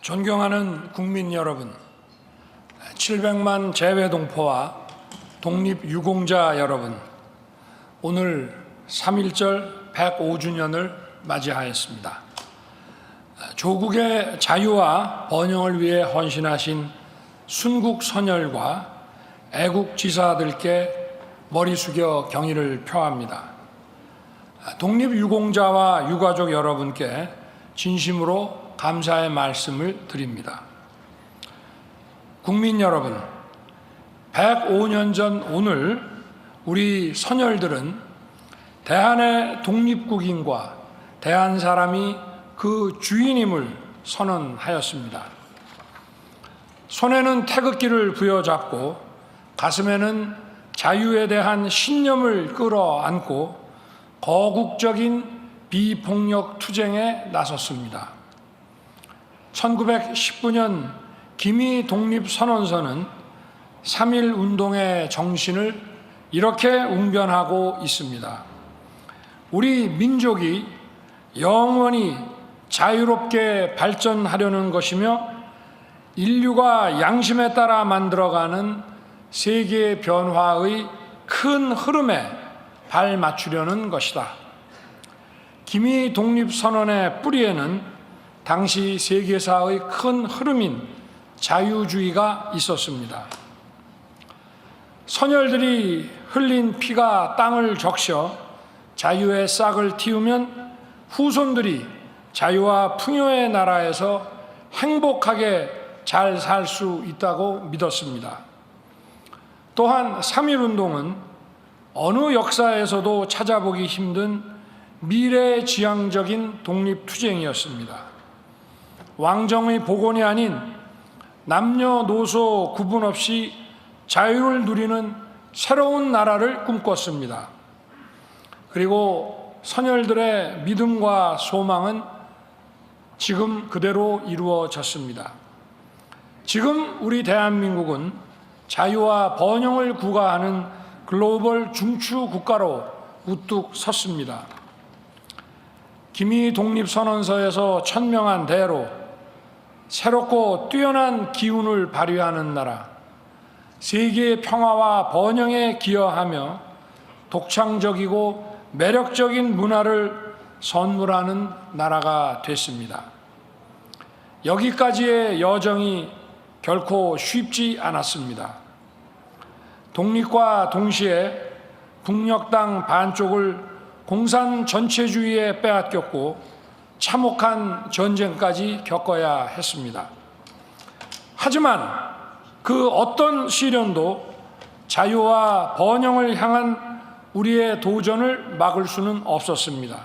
존경하는 국민 여러분, 700만 재외동포와 독립유공자 여러분, 오늘 3.1절 105주년을 맞이하였습니다. 조국의 자유와 번영을 위해 헌신하신 순국 선열과 애국 지사들께 머리 숙여 경의를 표합니다. 독립유공자와 유가족 여러분께 진심으로 감사의 말씀을 드립니다. 국민 여러분, 105년 전 오늘 우리 선열들은 대한의 독립국인과 대한 사람이 그 주인임을 선언하였습니다. 손에는 태극기를 부여잡고 가슴에는 자유에 대한 신념을 끌어안고 거국적인 비폭력 투쟁에 나섰습니다. 1919년 기미 독립선언서는 3.1 운동의 정신을 이렇게 웅변하고 있습니다. 우리 민족이 영원히 자유롭게 발전하려는 것이며 인류가 양심에 따라 만들어가는 세계의 변화의 큰 흐름에 발맞추려는 것이다. 기미 독립선언의 뿌리에는 당시 세계사의 큰 흐름인 자유주의가 있었습니다. 선열들이 흘린 피가 땅을 적셔 자유의 싹을 틔우면 후손들이 자유와 풍요의 나라에서 행복하게 잘 살 수 있다고 믿었습니다. 또한 3.1운동은 어느 역사에서도 찾아보기 힘든 미래지향적인 독립투쟁이었습니다. 왕정의 복원이 아닌 남녀노소 구분 없이 자유를 누리는 새로운 나라를 꿈꿨습니다. 그리고 선열들의 믿음과 소망은 지금 그대로 이루어졌습니다. 지금 우리 대한민국은 자유와 번영을 구가하는 글로벌 중추 국가로 우뚝 섰습니다. 기미 독립선언서에서 천명한 대로 새롭고 뛰어난 기운을 발휘하는 나라, 세계의 평화와 번영에 기여하며 독창적이고 매력적인 문화를 선물하는 나라가 됐습니다. 여기까지의 여정이 결코 쉽지 않았습니다. 독립과 동시에 북녘 땅 반쪽을 공산 전체주의에 빼앗겼고 참혹한 전쟁까지 겪어야 했습니다. 하지만 그 어떤 시련도 자유와 번영을 향한 우리의 도전을 막을 수는 없었습니다.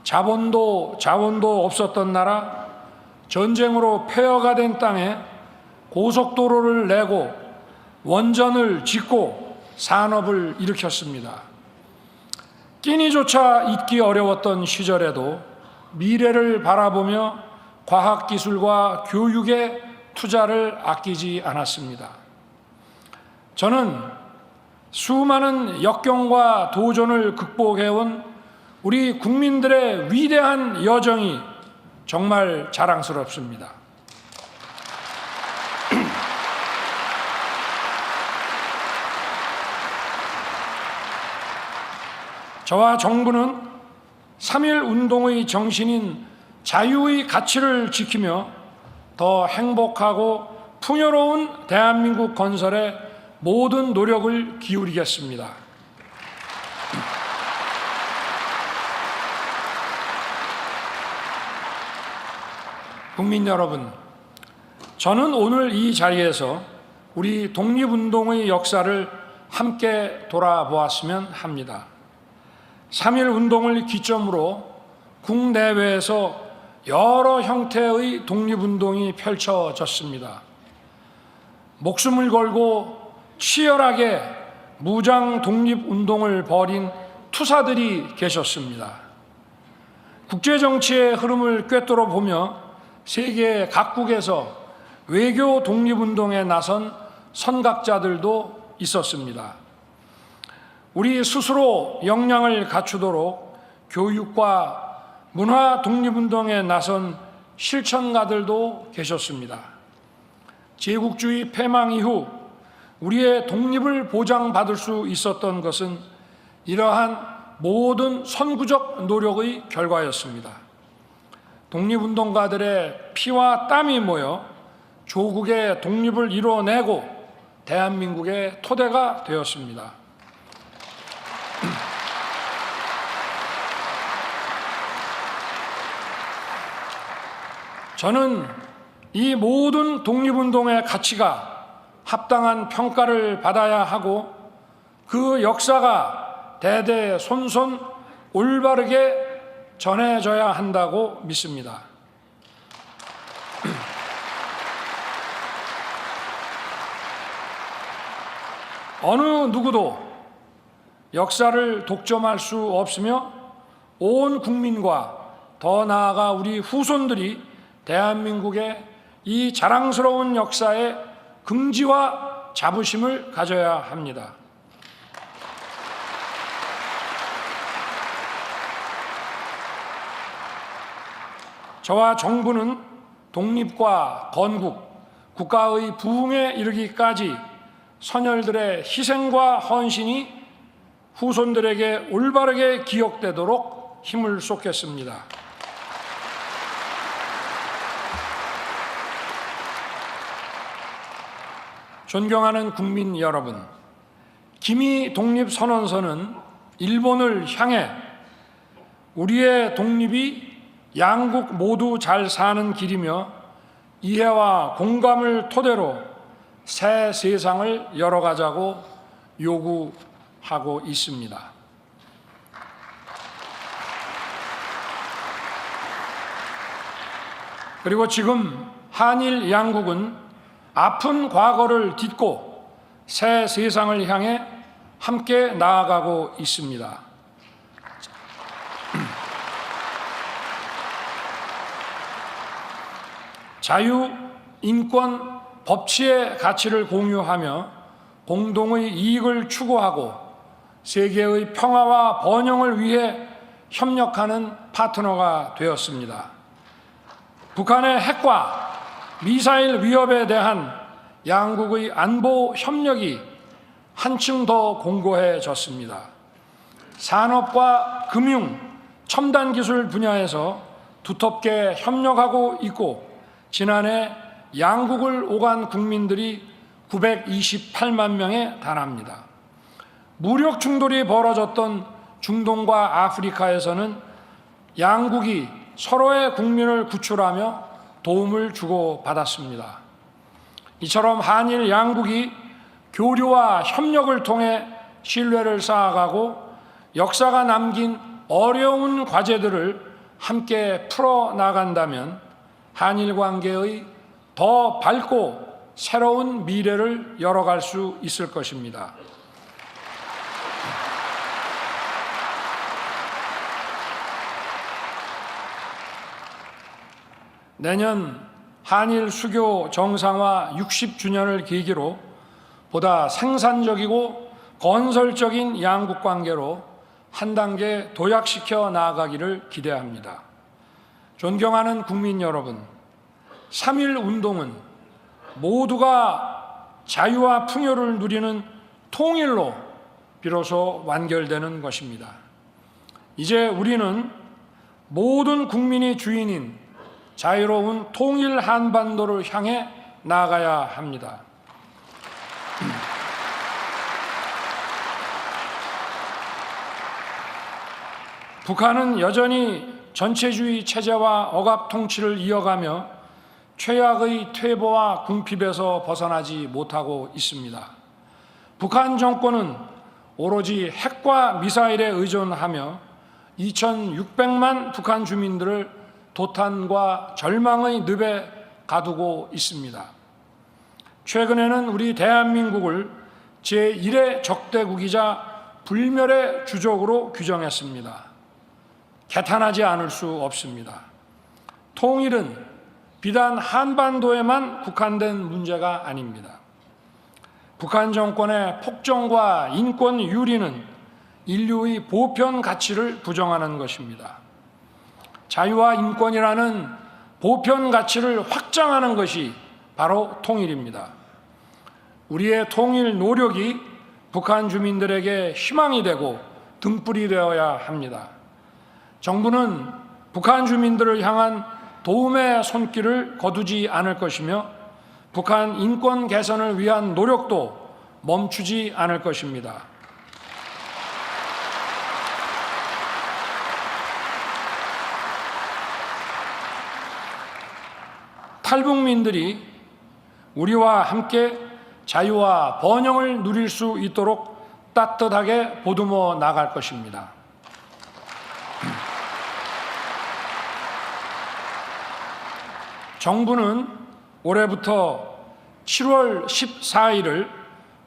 자본도 없었던 나라, 전쟁으로 폐허가 된 땅에 고속도로를 내고 원전을 짓고 산업을 일으켰습니다. 끼니조차 잊기 어려웠던 시절에도 미래를 바라보며 과학기술과 교육에 투자를 아끼지 않았습니다. 저는 수많은 역경과 도전을 극복해온 우리 국민들의 위대한 여정이 정말 자랑스럽습니다. 저와 정부는 3.1 운동의 정신인 자유의 가치를 지키며 더 행복하고 풍요로운 대한민국 건설에 모든 노력을 기울이겠습니다. 국민 여러분, 저는 오늘 이 자리에서 우리 독립운동의 역사를 함께 돌아보았으면 합니다. 3.1 운동을 기점으로 국내외에서 여러 형태의 독립운동이 펼쳐졌습니다. 목숨을 걸고 치열하게 무장 독립운동을 벌인 투사들이 계셨습니다. 국제정치의 흐름을 꿰뚫어 보며 세계 각국에서 외교 독립운동에 나선 선각자들도 있었습니다. 우리 스스로 역량을 갖추도록 교육과 문화 독립운동에 나선 실천가들도 계셨습니다. 제국주의 패망 이후 우리의 독립을 보장받을 수 있었던 것은 이러한 모든 선구적 노력의 결과였습니다. 독립운동가들의 피와 땀이 모여 조국의 독립을 이뤄내고 대한민국의 토대가 되었습니다. 저는 이 모든 독립운동의 가치가 합당한 평가를 받아야 하고 그 역사가 대대손손 올바르게 전해져야 한다고 믿습니다. 어느 누구도 역사를 독점할 수 없으며 온 국민과 더 나아가 우리 후손들이 대한민국의 이 자랑스러운 역사에 긍지와 자부심을 가져야 합니다. 저와 정부는 독립과 건국, 국가의 부흥에 이르기까지 선열들의 희생과 헌신이 후손들에게 올바르게 기억되도록 힘을 쏟겠습니다. 존경하는 국민 여러분, 기미 독립선언서는 일본을 향해 우리의 독립이 양국 모두 잘 사는 길이며 이해와 공감을 토대로 새 세상을 열어가자고 요구하고 있습니다. 그리고 지금 한일 양국은 아픈 과거를 딛고 새 세상을 향해 함께 나아가고 있습니다. 자유, 인권, 법치의 가치를 공유하며 공동의 이익을 추구하고 세계의 평화와 번영을 위해 협력하는 파트너가 되었습니다. 북한의 핵과 미사일 위협에 대한 양국의 안보 협력이 한층 더 공고해졌습니다. 산업과 금융, 첨단 기술 분야에서 두텁게 협력하고 있고 지난해 양국을 오간 국민들이 928만 명에 달합니다. 무력 충돌이 벌어졌던 중동과 아프리카에서는 양국이 서로의 국민을 구출하며 도움을 주고받았습니다. 이처럼 한일 양국이 교류와 협력을 통해 신뢰를 쌓아가고 역사가 남긴 어려운 과제들을 함께 풀어나간다면 한일 관계의 더 밝고 새로운 미래를 열어갈 수 있을 것입니다. 내년 한일 수교 정상화 60주년을 계기로 보다 생산적이고 건설적인 양국 관계로 한 단계 도약시켜 나아가기를 기대합니다. 존경하는 국민 여러분, 3.1 운동은 모두가 자유와 풍요를 누리는 통일로 비로소 완결되는 것입니다. 이제 우리는 모든 국민이 주인인 자유로운 통일 한반도를 향해 나아가야 합니다. 북한은 여전히 전체주의 체제와 억압 통치를 이어가며 최악의 퇴보와 궁핍에서 벗어나지 못하고 있습니다. 북한 정권은 오로지 핵과 미사일에 의존하며 2,600만 북한 주민들을 도탄과 절망의 늪에 가두고 있습니다. 최근에는 우리 대한민국을 제1의 적대국이자 불멸의 주적으로 규정했습니다. 개탄하지 않을 수 없습니다. 통일은 비단 한반도에만 국한된 문제가 아닙니다. 북한 정권의 폭정과 인권 유린은 인류의 보편 가치를 부정하는 것입니다. 자유와 인권이라는 보편 가치를 확장하는 것이 바로 통일입니다. 우리의 통일 노력이 북한 주민들에게 희망이 되고 등불이 되어야 합니다. 정부는 북한 주민들을 향한 도움의 손길을 거두지 않을 것이며 북한 인권 개선을 위한 노력도 멈추지 않을 것입니다. 탈북민들이 우리와 함께 자유와 번영을 누릴 수 있도록 따뜻하게 보듬어 나갈 것입니다. 정부는 올해부터 7월 14일을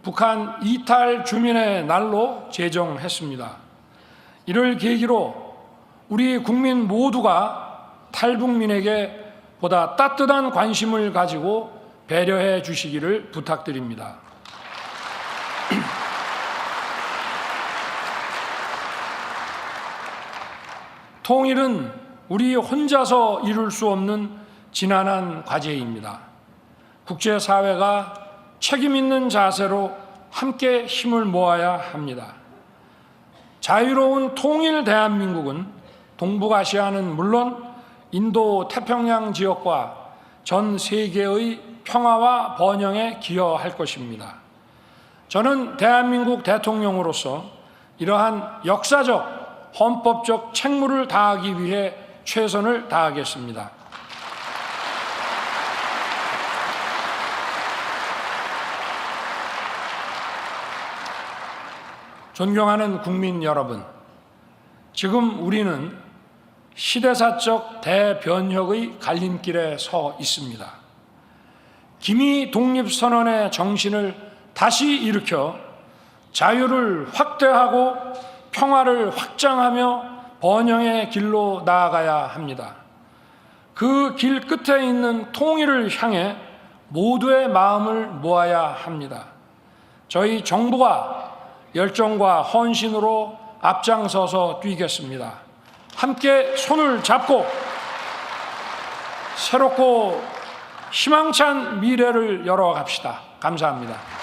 북한 이탈 주민의 날로 제정했습니다. 이를 계기로 우리 국민 모두가 탈북민에게 보다 따뜻한 관심을 가지고 배려해 주시기를 부탁드립니다. 통일은 우리 혼자서 이룰 수 없는 지난한 과제입니다. 국제사회가 책임 있는 자세로 함께 힘을 모아야 합니다. 자유로운 통일 대한민국은 동북아시아는 물론 인도 태평양 지역과 전 세계의 평화와 번영에 기여할 것입니다. 저는 대한민국 대통령으로서 이러한 역사적, 헌법적 책무를 다하기 위해 최선을 다하겠습니다. 존경하는 국민 여러분, 지금 우리는 시대사적 대변혁의 갈림길에 서 있습니다. 기미 독립선언의 정신을 다시 일으켜 자유를 확대하고 평화를 확장하며 번영의 길로 나아가야 합니다. 그 길 끝에 있는 통일을 향해 모두의 마음을 모아야 합니다. 저희 정부가 열정과 헌신으로 앞장서서 뛰겠습니다. 함께 손을 잡고 새롭고 희망찬 미래를 열어갑시다. 감사합니다.